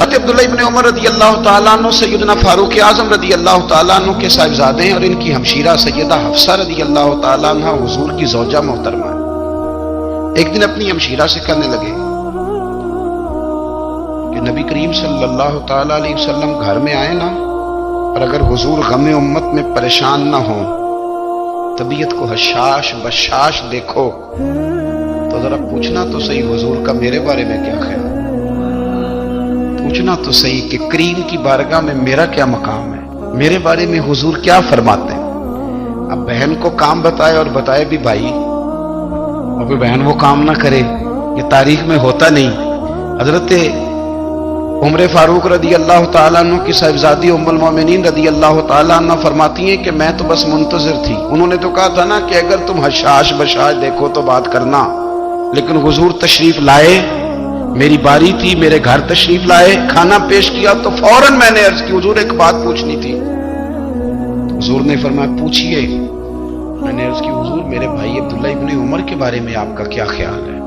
حضرت عبداللہ ابن عمر رضی اللہ تعالیٰ عنہ سیدنا فاروق اعظم رضی اللہ تعالیٰ عنہ کے صاحبزادے ہیں، اور ان کی ہمشیرہ سیدہ حفصہ رضی اللہ تعالیٰ عنہ حضور کی زوجہ محترمہ ہے۔ ایک دن اپنی ہمشیرہ سے کہنے لگے کہ نبی کریم صلی اللہ تعالیٰ علیہ وسلم گھر میں آئے نا، اور اگر حضور غم امت میں پریشان نہ ہوں، طبیعت کو حشاش بشاش دیکھو، تو ذرا پوچھنا تو صحیح حضور کا میرے بارے میں کیا خیال، پوچھنا تو صحیح کہ کریم کی بارگاہ میں میرا کیا مقام ہے، میرے بارے میں حضور کیا فرماتے ہیں۔ اب بہن کو کام بتائے، اور بتائے بھی بھائی، اور پھر بہن وہ کام نہ کرے، یہ تاریخ میں ہوتا نہیں۔ حضرت عمر فاروق رضی اللہ تعالیٰ عنہ کی صاحبزادی ام المومنین رضی اللہ تعالیٰ عنہ فرماتی ہیں کہ میں تو بس منتظر تھی، انہوں نے تو کہا تھا نا کہ اگر تم حشاش بشاش دیکھو تو بات کرنا، لیکن حضور تشریف لائے، میری باری تھی، میرے گھر تشریف لائے، کھانا پیش کیا تو فوراً میں نے عرض کی حضور ایک بات پوچھنی تھی۔ حضور نے فرمایا پوچھئے۔ میں نے عرض کی حضور میرے بھائی عبداللہ ابن عمر کے بارے میں آپ کا کیا خیال ہے؟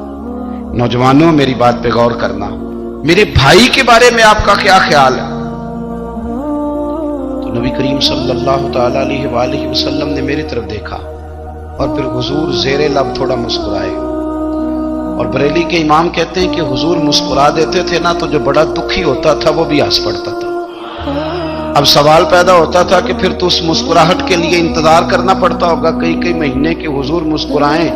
نوجوانوں میری بات پہ غور کرنا، میرے بھائی کے بارے میں آپ کا کیا خیال ہے؟ تو نبی کریم صلی اللہ تعالیٰ علیہ وآلہ وسلم نے میری طرف دیکھا، اور پھر حضور زیر لب تھوڑا مسکرائے، اور بریلی کے امام کہتے ہیں کہ حضور مسکرا دیتے تھے نا تو جو بڑا دکھی ہوتا تھا وہ بھی ہنس پڑتا تھا۔ اب سوال پیدا ہوتا تھا کہ پھر تو اس مسکراہٹ کے لیے انتظار کرنا پڑتا ہوگا کئی مہینے کہ حضور مسکرائیں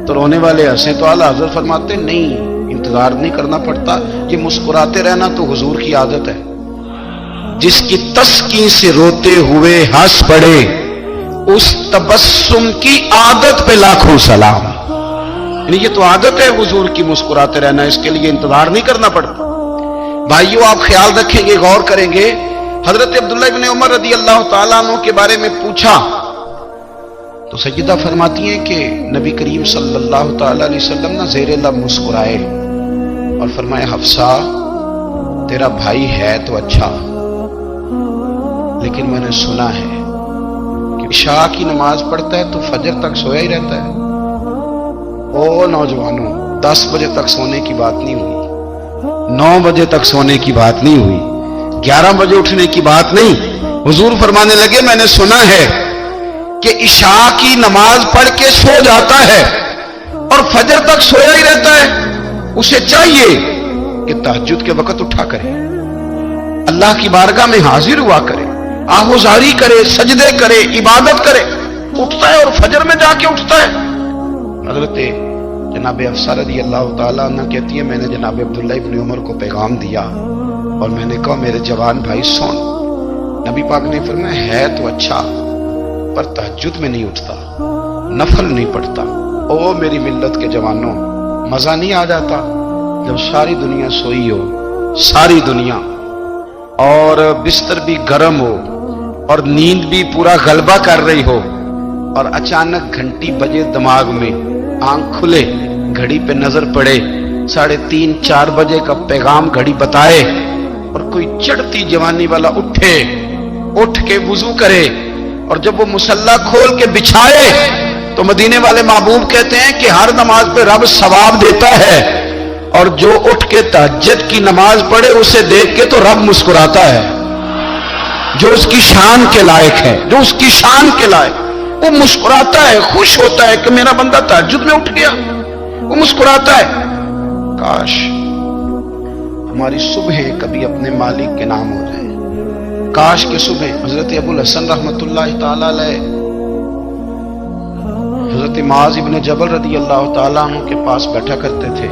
تو رونے والے ہنسیں، تو اعلیٰ حضرت فرماتے نہیں، انتظار نہیں کرنا پڑتا، یہ مسکراتے رہنا تو حضور کی عادت ہے۔ جس کی تسکین سے روتے ہوئے ہنس پڑے، اس تبسم کی عادت پہ لاکھوں سلام۔ یعنی یہ تو عادت ہے حضور کی مسکراتے رہنا، اس کے لیے انتظار نہیں کرنا پڑتا۔ بھائیو آپ خیال رکھیں گے، غور کریں گے، حضرت عبداللہ ابن عمر رضی اللہ تعالیٰ عنہ کے بارے میں پوچھا تو سیدہ فرماتی ہیں کہ نبی کریم صلی اللہ تعالیٰ علیہ وسلم نہ زیر لب مسکرائے اور فرمائے حفصہ تیرا بھائی ہے تو اچھا، لیکن میں نے سنا ہے کہ عشاء کی نماز پڑھتا ہے تو فجر تک سویا ہی رہتا ہے۔ او نوجوانوں، 10 بجے تک سونے کی بات نہیں ہوئی، 9 بجے تک سونے کی بات نہیں ہوئی، 11 بجے اٹھنے کی بات نہیں۔ حضور فرمانے لگے میں نے سنا ہے کہ عشاء کی نماز پڑھ کے سو جاتا ہے اور فجر تک سویا ہی رہتا ہے، اسے چاہیے کہ تہجد کے وقت اٹھا کرے، اللہ کی بارگاہ میں حاضر ہوا کرے، آہوزاری کرے، سجدے کرے، عبادت کرے، اٹھتا ہے اور فجر میں جا کے اٹھتا ہے۔ حضرت جناب حفصہ رضی اللہ تعالیٰ عنہ کہتی ہے میں نے جناب عبداللہ ابن عمر کو پیغام دیا اور میں نے کہا میرے جوان بھائی سن، نبی پاک نے فرمایا ہے تو اچھا پر تہجد میں نہیں اٹھتا، نفل نہیں پڑھتا۔ او میری ملت کے جوانوں، مزہ نہیں آ جاتا جب ساری دنیا سوئی ہو، ساری دنیا، اور بستر بھی گرم ہو اور نیند بھی پورا غلبہ کر رہی ہو، اور اچانک گھنٹی بجے دماغ میں، آنکھ کھلے، گھڑی پہ نظر پڑے، 3:30 4 بجے کا پیغام گھڑی بتائے، اور کوئی چڑھتی جوانی والا اٹھ کے وضو کرے، اور جب وہ مصلی کھول کے بچھائے تو مدینے والے محبوب کہتے ہیں کہ ہر نماز پہ رب ثواب دیتا ہے، اور جو اٹھ کے تہجد کی نماز پڑھے اسے دیکھ کے تو رب مسکراتا ہے، جو اس کی شان کے لائق ہے، جو اس کی شان کے لائق، وہ مسکراتا ہے، خوش ہوتا ہے کہ میرا بندہ تہجد میں اٹھ گیا، وہ مسکراتا ہے۔ کاش ہماری صبحیں کبھی اپنے مالک کے نام ہو جائیں، کاش کہ صبح حضرت ابو الحسن رحمۃ اللہ تعالی علیہ حضرت معاذ ابن جبل رضی اللہ تعالیٰ عنہ کے پاس بیٹھا کرتے تھے،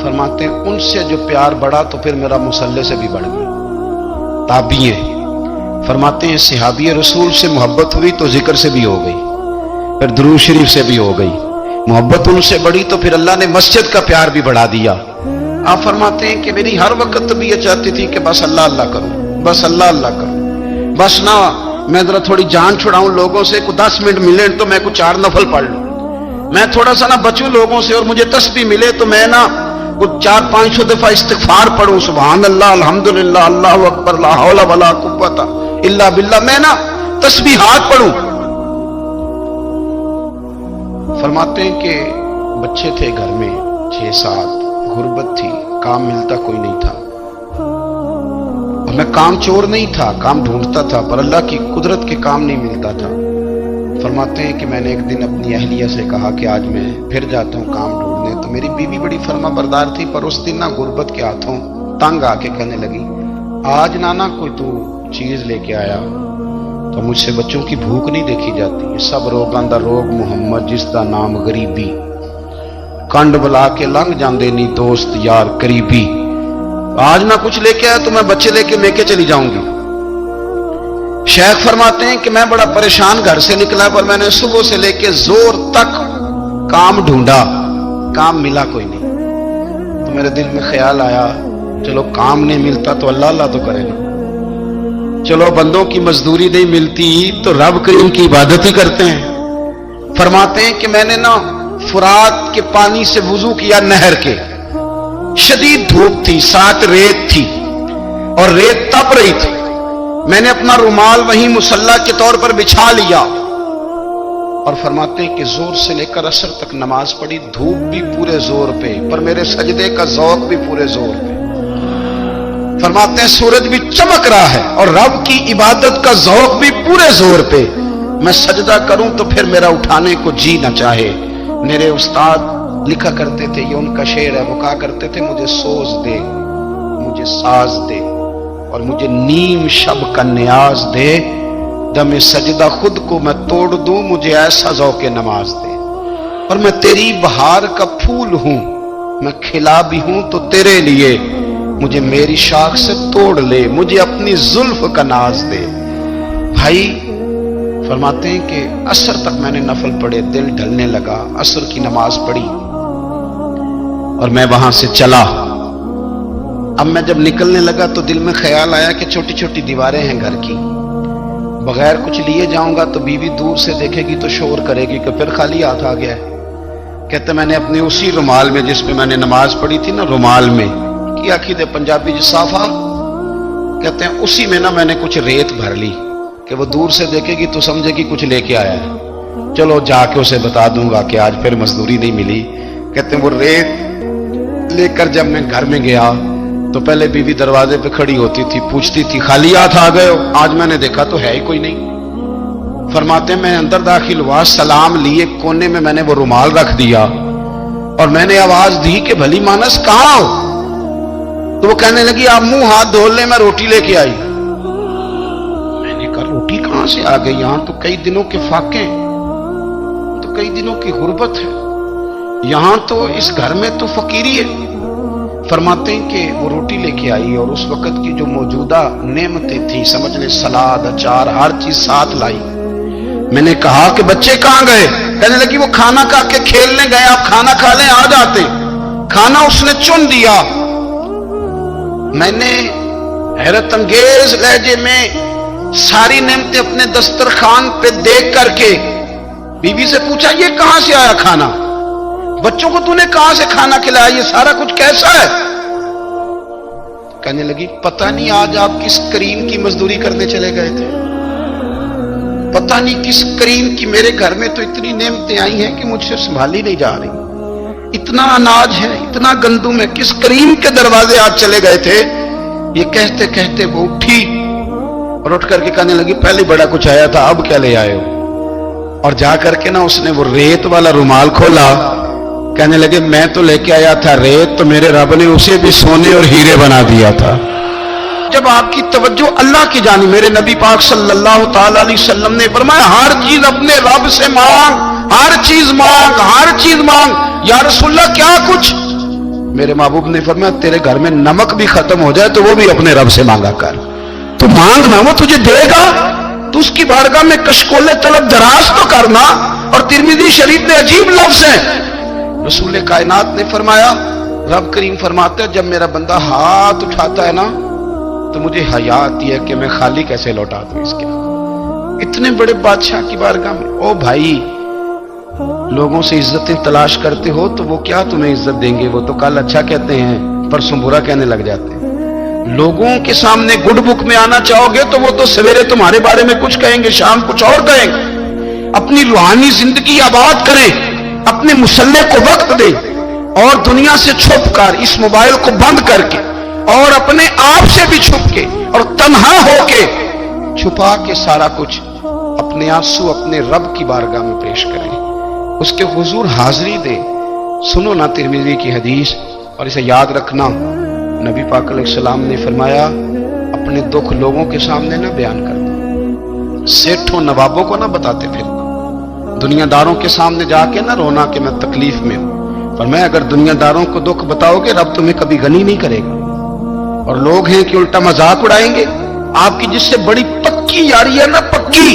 فرماتے ہیں ان سے جو پیار بڑھا تو پھر میرا مصلی سے بھی بڑھ گیا۔ تابعی ہیں، فرماتے ہیں صحابی رسول سے محبت ہوئی تو ذکر سے بھی ہو گئی، پھر درود شریف سے بھی ہو گئی، محبت ان سے بڑھی تو پھر اللہ نے مسجد کا پیار بھی بڑھا دیا۔ آپ فرماتے ہیں کہ میری ہر وقت طبیعت چاہتی تھی کہ بس اللہ اللہ کروں، بس اللہ اللہ کروں، بس نہ میں ذرا تھوڑی جان چھڑاؤں لوگوں سے، کوئی 10 منٹ ملے تو میں کوئی 4 نفل پڑھ لوں، میں تھوڑا سا نہ بچوں لوگوں سے، اور مجھے تسبیح ملے تو میں نہ 400-500 دفعہ استغفار پڑھوں، سبحان اللہ، الحمدللہ، اللہ اکبر، لا حول ولا قوت الا باللہ، میں نہ تسبیحات پڑھوں۔ فرماتے ہیں کہ بچے تھے گھر میں 6-7، غربت تھی، کام ملتا کوئی نہیں تھا، اور میں کام چور نہیں تھا، کام ڈھونڈتا تھا، پر اللہ کی قدرت کے کام نہیں ملتا تھا۔ فرماتے ہیں کہ میں نے ایک دن اپنی اہلیہ سے کہا کہ آج میں پھر جاتا ہوں کام ڈھونڈنے، تو میری بیوی بڑی فرما بردار تھی، پر اس دن نہ غربت کے ہاتھوں تنگ آ کے کہنے لگی آج نانا کوئی تو چیز لے کے آیا، تو مجھ سے بچوں کی بھوک نہیں دیکھی جاتی، سب روگاں دا روگ محمد جس دا نام غریبی، کنڈ بلا کے لنگ جاندے نہیں دوست یار قریبی، آج نہ کچھ لے کے آیا تو میں بچے لے کے میکے چلی جاؤں گی۔ شیخ فرماتے ہیں کہ میں بڑا پریشان گھر سے نکلا، پر میں نے صبح سے لے کے زور تک کام ڈھونڈا، کام ملا کوئی نہیں۔ تو میرے دل میں خیال آیا چلو کام نہیں ملتا تو اللہ اللہ تو کرے نا، چلو بندوں کی مزدوری نہیں ملتی تو رب کریم کی عبادت ہی کرتے ہیں۔ فرماتے ہیں کہ میں نے نا فرات کے پانی سے وضو کیا، نہر کے، شدید دھوپ تھی، ساتھ ریت تھی اور ریت تپ رہی تھی، میں نے اپنا رومال وہیں مصلی کے طور پر بچھا لیا اور فرماتے ہیں کہ زور سے لے کر عصر تک نماز پڑھی، دھوپ بھی پورے زور پہ، پر میرے سجدے کا ذوق بھی پورے زور پہ۔ فرماتے ہیں سورج بھی چمک رہا ہے اور رب کی عبادت کا ذوق بھی پورے زور پہ، میں سجدہ کروں تو پھر میرا اٹھانے کو جی نہ چاہے۔ میرے استاد لکھا کرتے تھے، یہ ان کا شعر ہے، وہ کہا کرتے تھے مجھے سوز دے، مجھے ساز دے اور مجھے نیم شب کا نیاز دے، دم سجدہ خود کو میں توڑ دوں، مجھے ایسا ذوق نماز دے۔ اور میں تیری بہار کا پھول ہوں، میں کھلا بھی ہوں تو تیرے لیے، مجھے میری شاخ سے توڑ لے، مجھے اپنی زلف کا ناز دے۔ بھائی فرماتے ہیں کہ عصر تک میں نے نفل پڑھے، دل ڈھلنے لگا، عصر کی نماز پڑھی اور میں وہاں سے چلا۔ اب میں جب نکلنے لگا تو دل میں خیال آیا کہ چھوٹی چھوٹی دیواریں ہیں گھر کی، بغیر کچھ لیے جاؤں گا تو بیوی دور سے دیکھے گی تو شور کرے گی کہ پھر خالی ہاتھ آ گیا ہے۔ کہتے میں نے اپنے اسی رومال میں جس پہ میں نے نماز پڑھی تھی نا، رومال میں کی آخی دے پنجابی صافہ کہتے ہیں، اسی میں نا میں نے کچھ ریت بھر لی کہ وہ دور سے دیکھے گی تو سمجھے گی کچھ لے کے آیا ہے، چلو جا کے اسے بتا دوں گا کہ آج پھر مزدوری نہیں ملی۔ کہتے ہیں وہ ریت لے کر جب میں گھر میں گیا تو پہلے بیوی دروازے پہ کھڑی ہوتی تھی، پوچھتی تھی خالی ہاتھ آ گئے ہو؟ آج میں نے دیکھا تو ہے ہی کوئی نہیں۔ فرماتے ہیں میں اندر داخل ہوا، سلام لیے، کونے میں میں نے وہ رومال رکھ دیا اور میں نے آواز دی کہ بھلی مانس کہاں ہو؟ تو وہ کہنے لگی آپ منہ ہاتھ دھو لیں، میں روٹی لے کے آئی۔ میں نے کہا روٹی کہاں سے آ گئی؟ یہاں تو کئی دنوں کے فاقے، تو کئی دنوں کی غربت ہے، یہاں تو اس گھر میں تو فقیری ہے۔ فرماتے ہیں کہ وہ روٹی لے کے آئی اور اس وقت کی جو موجودہ نعمتیں تھیں، سمجھ لیں سلاد، اچار، ہر چیز ساتھ لائی۔ میں نے کہا کہ بچے کہاں گئے؟ کہنے لگی وہ کھانا کھا کے کھیلنے گئے، آپ کھانا کھا لیں آ جاتے۔ کھانا اس نے چن دیا۔ میں نے حیرت انگیز لہجے میں ساری نعمتیں اپنے دسترخوان پہ دیکھ کر کے بیوی سے پوچھا یہ کہاں سے آیا کھانا؟ بچوں کو تو نے کہاں سے کھانا کھلایا؟ یہ سارا کچھ کیسا ہے؟ کہنے لگی پتہ نہیں آج آپ کس کریم کی مزدوری کرنے چلے گئے تھے، پتہ نہیں کس کریم کی، میرے گھر میں تو اتنی نعمتیں آئی ہیں کہ مجھ سے سنبھالی نہیں جا رہی، اتنا اناج ہے، اتنا گندم ہے، کس کریم کے دروازے آج چلے گئے تھے؟ یہ کہتے کہتے وہ اٹھی اور اٹھ کر کے کہنے لگی پہلے بڑا کچھ آیا تھا، اب کیا لے آئے ہو؟ اور جا کر کے نا اس نے وہ ریت والا رومال کھولا، کہنے لگے میں تو لے کے آیا تھا ریت، تو میرے رب نے اسے بھی سونے اور ہیرے بنا دیا تھا۔ جب آپ کی توجہ اللہ کی جانب، میرے نبی پاک صلی اللہ تعالی علیہ وسلم نے فرمایا ہر چیز اپنے رب سے مانگ، ہر چیز مانگ، ہر چیز مانگ۔ یا رسول اللہ کیا کچھ؟ میرے محبوب نے فرمایا تیرے گھر میں نمک بھی ختم ہو جائے تو وہ بھی اپنے رب سے مانگا کر، تو مانگنا وہ تجھے دے گا، تو اس کی بارگاہ میں کشکول طلب دراز تو کرنا۔ اور ترمذی شریف میں عجیب لفظ ہے، رسول کائنات نے فرمایا، رب کریم فرماتا ہے جب میرا بندہ ہاتھ اٹھاتا ہے نا تو مجھے حیا آتی ہے کہ میں خالی کیسے لوٹا دوں اس کے۔ اتنے بڑے بادشاہ کی بارگاہ میں، او بھائی لوگوں سے عزتیں تلاش کرتے ہو تو وہ کیا تمہیں عزت دیں گے؟ وہ تو کل اچھا کہتے ہیں پرسوں برا کہنے لگ جاتے ہیں۔ لوگوں کے سامنے گڈ بک میں آنا چاہو گے تو وہ تو سویرے تمہارے بارے میں کچھ کہیں گے، شام کچھ اور کہیں گے۔ اپنی روحانی زندگی آباد کریں، اپنے مسلح کو وقت دیں اور دنیا سے چھپ کر اس موبائل کو بند کر کے اور اپنے آپ سے بھی چھپ کے اور تنہا ہو کے چھپا کے سارا کچھ اپنے آنسو اپنے رب کی بارگاہ میں پیش کریں، اس کے حضور حاضری دیں۔ سنو نا ترمذی کی حدیث، اور اسے یاد رکھنا، نبی پاک علیہ السلام نے فرمایا اپنے دکھ لوگوں کے سامنے نہ بیان کرنا، سیٹھوں نوابوں کو نہ بتاتے پھرنا، دنیا داروں کے سامنے جا کے نہ رونا کہ میں تکلیف میں ہوں۔ فرمایا اگر دنیا داروں کو دکھ بتاؤ گے رب تمہیں کبھی غنی نہیں کرے گا، اور لوگ ہیں کہ الٹا مذاق اڑائیں گے۔ آپ کی جس سے بڑی پکی یاری ہے نا، پکی،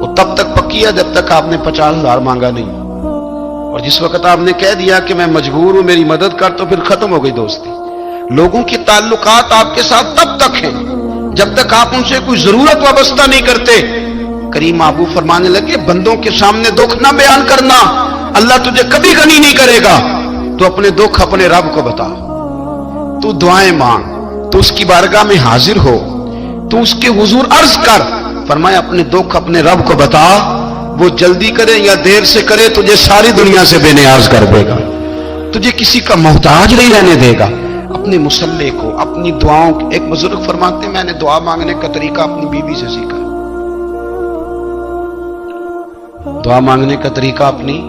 وہ تب تک پکی ہے جب تک آپ نے 50,000 مانگا نہیں، اور جس وقت آپ نے کہہ دیا کہ میں مجبور ہوں میری مدد کر، تو پھر ختم ہو گئی دوستی۔ لوگوں کے تعلقات آپ کے ساتھ تب تک ہیں جب تک آپ ان سے کوئی ضرورت وابستہ نہیں کرتے۔ کریم محبوب فرمانے لگے بندوں کے سامنے دکھ نہ بیان کرنا، اللہ تجھے کبھی غنی نہیں کرے گا۔ تو اپنے دکھ اپنے رب کو بتا، تو دعائیں مانگ، تو اس کی بارگاہ میں حاضر ہو، تو اس کے حضور عرض کر۔ فرمایا اپنے دکھ اپنے رب کو بتا، وہ جلدی کرے یا دیر سے کرے تجھے ساری دنیا سے بے نیاز کر دے گا، تجھے کسی کا محتاج نہیں رہنے دے گا۔ اپنے مسلح کو، اپنی دعاؤں، ایک بزرگ فرماتے ہیں میں نے دعا مانگنے کا طریقہ اپنی بیوی سے سیکھا۔ دعا مانگنے کا طریقہ اپنی،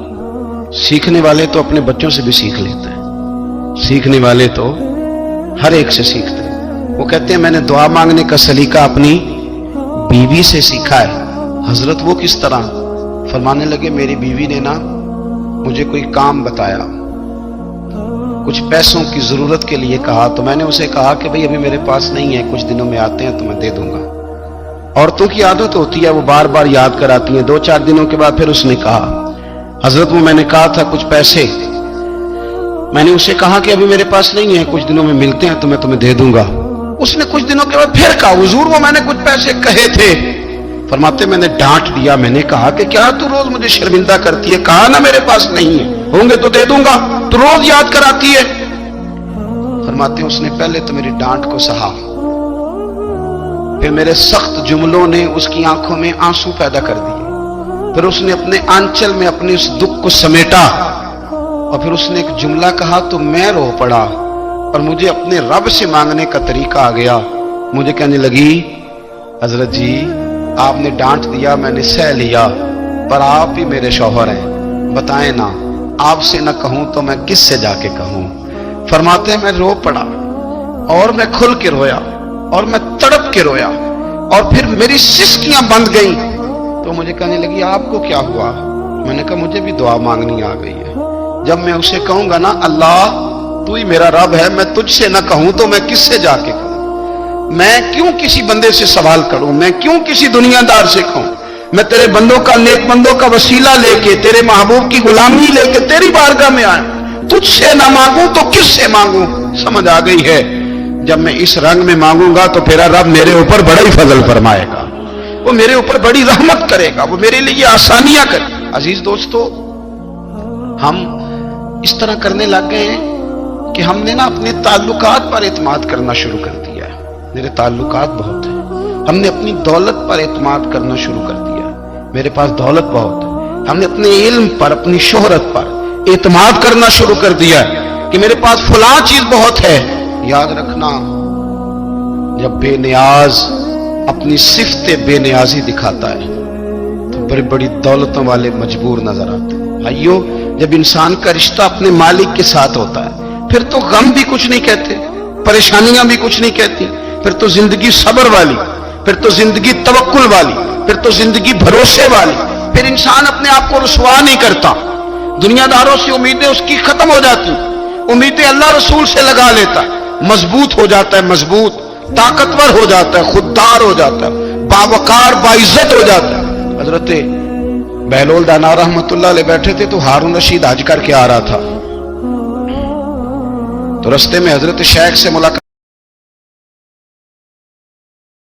سیکھنے والے تو اپنے بچوں سے بھی سیکھ لیتے ہیں، سیکھنے والے تو ہر ایک سے سیکھتے ہیں۔ وہ کہتے ہیں میں نے دعا مانگنے کا سلیقہ اپنی بیوی سے سیکھا ہے۔ حضرت وہ کس طرح؟ فرمانے لگے میری بیوی نے نا مجھے کوئی کام بتایا، کچھ پیسوں کی ضرورت کے لیے کہا، تو میں نے اسے کہا کہ بھئی ابھی میرے پاس نہیں ہے، کچھ دنوں میں آتے ہیں تو میں دے دوں گا۔ عورتوں کی عادت ہوتی ہے وہ بار بار یاد کراتی ہیں، 2-4 دنوں کے بعد پھر اس نے کہا حضرت وہ میں نے کہا تھا کچھ پیسے، میں نے اسے کہا کہ ابھی میرے پاس نہیں ہے، کچھ دنوں میں ملتے ہیں تو میں تمہیں دے دوں گا۔ اس نے کچھ دنوں کے بعد پھر کہا حضور وہ میں نے کچھ پیسے کہے تھے۔ فرماتے میں نے ڈانٹ دیا، میں نے کہا کہ کیا تو روز مجھے شرمندہ کرتی ہے، کہا نا میرے پاس نہیں ہے، ہوں گے تو دے دوں گا، تو روز یاد کراتی ہے۔ فرماتے اس نے پہلے تو میری ڈانٹ کو سہا، پھر میرے سخت جملوں نے اس کی آنکھوں میں آنسو پیدا کر دیے، پھر اس نے اپنے آنچل میں اپنے اس دکھ کو سمیٹا، اور پھر اس نے ایک جملہ کہا تو میں رو پڑا، اور مجھے اپنے رب سے مانگنے کا طریقہ آ گیا۔ مجھے کہنے لگی حضرت جی آپ نے ڈانٹ دیا، میں نے سہ لیا، پر آپ ہی میرے شوہر ہیں، بتائیں نا آپ سے نہ کہوں تو میں کس سے جا کے کہوں۔ فرماتے ہیں میں رو پڑا، اور میں کھل کے رویا، اور میں تڑپ کے رویا، اور پھر میری سسکیاں بند گئیں۔ تو مجھے کہنے لگی آپ کو کیا ہوا؟ میں نے کہا مجھے بھی دعا مانگنی آ گئی ہے، جب میں اسے کہوں گا نا اللہ تو ہی میرا رب ہے، میں تجھ سے نہ کہوں تو میں کس سے جا کے کہوں؟ میں کیوں کسی بندے سے سوال کروں؟ میں کیوں کسی دنیا دار سے کہوں؟ میں تیرے بندوں کا، نیک بندوں کا وسیلہ لے کے، تیرے محبوب کی غلامی لے کے تیری بارگاہ میں آیا، تجھ سے نہ مانگوں تو کس سے مانگوں؟ سمجھ آ گئی ہے جب میں اس رنگ میں مانگوں گا تو پھر رب میرے اوپر بڑا ہی فضل فرمائے گا، وہ میرے اوپر بڑی رحمت کرے گا، وہ میرے لیے آسانیاں کرے گا۔ عزیز دوستو ہم اس طرح کرنے لگ گئے ہیں کہ ہم نے نا اپنے تعلقات پر اعتماد کرنا شروع کر دیا ہے۔ میرے تعلقات بہت ہیں، ہم نے اپنی دولت پر اعتماد کرنا شروع کر دیا ہے، میرے پاس دولت بہت ہے، ہم نے اپنے علم پر، اپنی شہرت پر اعتماد کرنا شروع کر دیا ہے کہ میرے پاس فلاں چیز بہت ہے۔ یاد رکھنا جب بے نیاز اپنی صفت بے نیازی دکھاتا ہے تو بڑی بڑی دولتوں والے مجبور نظر آتے ہیں۔ بھائیو جب انسان کا رشتہ اپنے مالک کے ساتھ ہوتا ہے پھر تو غم بھی کچھ نہیں کہتے، پریشانیاں بھی کچھ نہیں کہتی، پھر تو زندگی صبر والی، پھر تو زندگی توکل والی، پھر تو زندگی بھروسے والی، پھر انسان اپنے آپ کو رسوا نہیں کرتا، دنیا داروں سے امیدیں اس کی ختم ہو جاتی، امیدیں اللہ رسول سے لگا لیتا ہے، مضبوط ہو جاتا ہے، مضبوط، طاقتور ہو جاتا ہے، خوددار ہو جاتا ہے، باوقار باعزت ہو جاتا ہے۔ حضرت بہلول دانا رحمت اللہ علیہ بیٹھے تھے تو ہارون رشید حج کر کے آ رہا تھا، تو رستے میں حضرت شیخ سے ملاقات